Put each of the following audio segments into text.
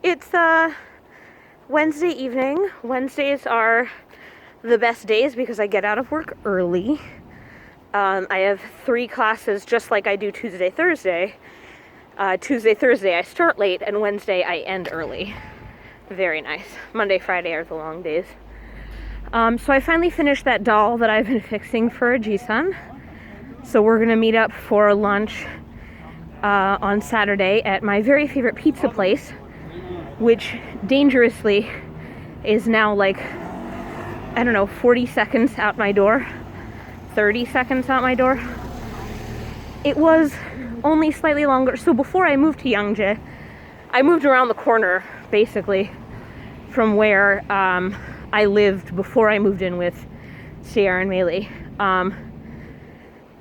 It's Wednesday evening. Wednesdays are the best days because I get out of work early. I have 3 classes just like I do Tuesday, Thursday. Tuesday, Thursday I start late, and Wednesday I end early. Very nice. Monday, Friday are the long days. So I finally finished that doll that I've been fixing for Ji-san. So we're gonna meet up for lunch on Saturday at my very favorite pizza place, which dangerously is now like, I don't know, 40 seconds out my door, 30 seconds out my door. It was only slightly longer. So before I moved to Yangjae, I moved around the corner basically from where I lived before I moved in with Sierra and Meili.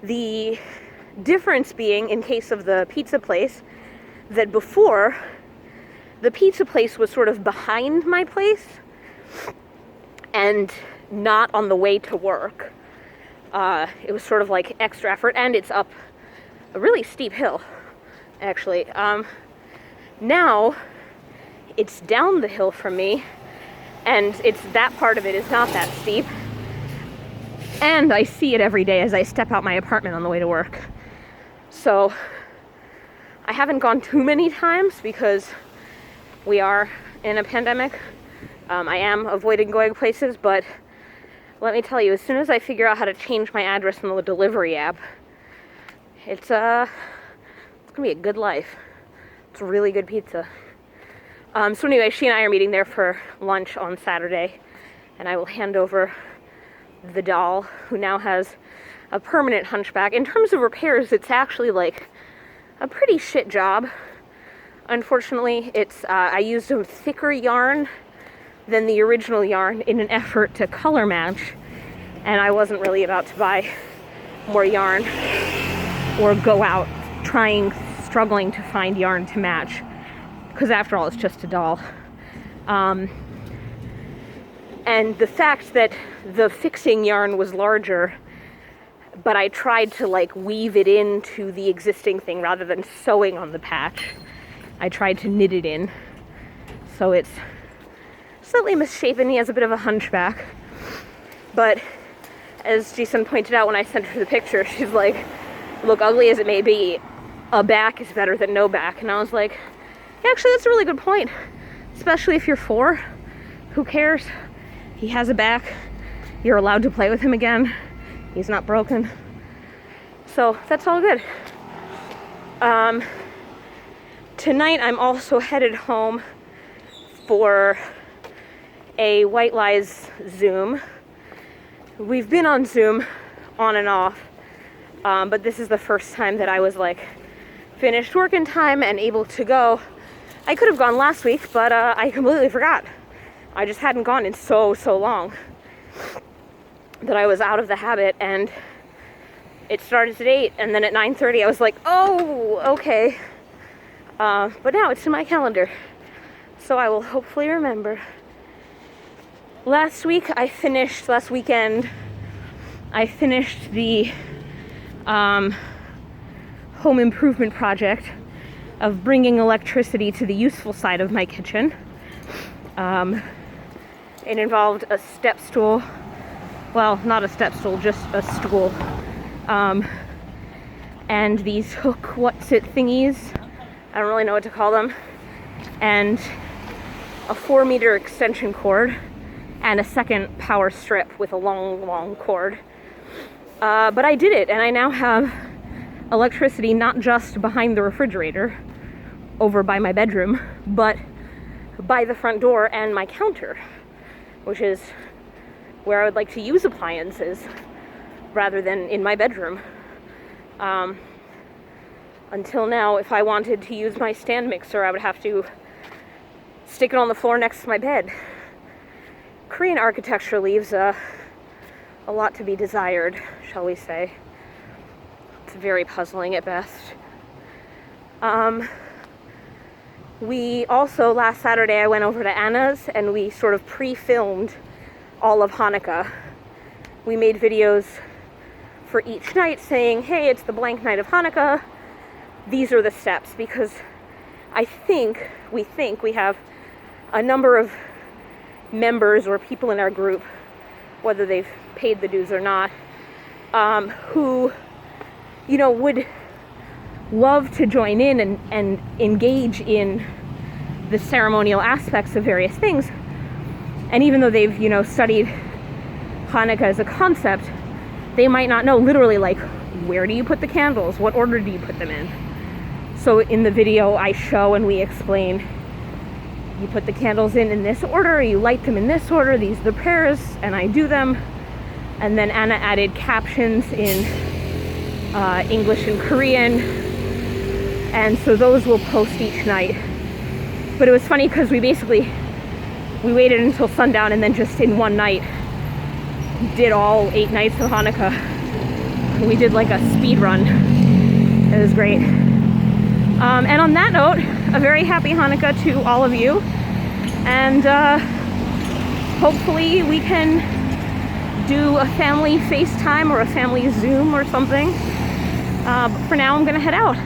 The difference being, in case of the pizza place, that before, the pizza place was sort of behind my place and not on the way to work. It was sort of like extra effort, and it's up a really steep hill, actually. Now, it's down the hill from me, and that part of it is not that steep. And I see it every day as I step out my apartment on the way to work. So I haven't gone too many times because we are in a pandemic. I am avoiding going places, but let me tell you, as soon as I figure out how to change my address in the delivery app, it's gonna be a good life. It's really good pizza. So anyway, she and I are meeting there for lunch on Saturday, and I will hand over the doll, who now has a permanent hunchback. In terms of repairs, it's actually like a pretty shit job. Unfortunately, I used a thicker yarn than the original yarn in an effort to color match, and I wasn't really about to buy more yarn or go out struggling to find yarn to match, because after all, it's just a doll. And the fact that the fixing yarn was larger, but I tried to like weave it into the existing thing rather than sewing on the patch. I tried to knit it in. So it's slightly misshapen. He has a bit of a hunchback. But as Ji-sun pointed out when I sent her the picture, she's like, look, ugly as it may be, a back is better than no back. And I was like, yeah, actually, that's a really good point. Especially if you're 4. Who cares? He has a back. You're allowed to play with him again. He's not broken. So that's all good. Tonight I'm also headed home for a White Lies Zoom. We've been on Zoom on and off, but this is the first time that I was like finished work in time and able to go. I could have gone last week, but I completely forgot. I just hadn't gone in so long that I was out of the habit, and it started at 8, and then at 9:30 I was like, oh, okay. But now it's in my calendar, so I will hopefully remember. Last weekend, I finished the home improvement project of bringing electricity to the useful side of my kitchen. It involved a step stool. Well, not a step stool, just a stool. And these hook what's-it thingies. I don't really know what to call them. And a 4-meter extension cord and a second power strip with a long cord. But I did it, and I now have electricity not just behind the refrigerator over by my bedroom, but by the front door and my counter, which is where I would like to use appliances rather than in my bedroom. Until now, if I wanted to use my stand mixer, I would have to stick it on the floor next to my bed. Korean architecture leaves a lot to be desired, shall we say. It's very puzzling at best. We also, last Saturday, I went over to Anna's and we sort of pre-filmed all of Hanukkah. We made videos for each night saying, hey, it's the blank night of Hanukkah. These are the steps, because we think we have a number of members or people in our group, whether they've paid the dues or not, who, you know, would love to join in and engage in the ceremonial aspects of various things. And even though they've, you know, studied Hanukkah as a concept, they might not know literally, like, where do you put the candles? What order do you put them in? So in the video I show and we explain, you put the candles in this order, you light them in this order, these are the prayers, and I do them. And then Anna added captions in English and Korean, and so those will post each night. But it was funny because we waited until sundown and then just in one night did all 8 nights of Hanukkah. We did like a speed run. It was great. And on that note, a very happy Hanukkah to all of you. And hopefully we can do a family FaceTime or a family Zoom or something. But for now, I'm gonna head out.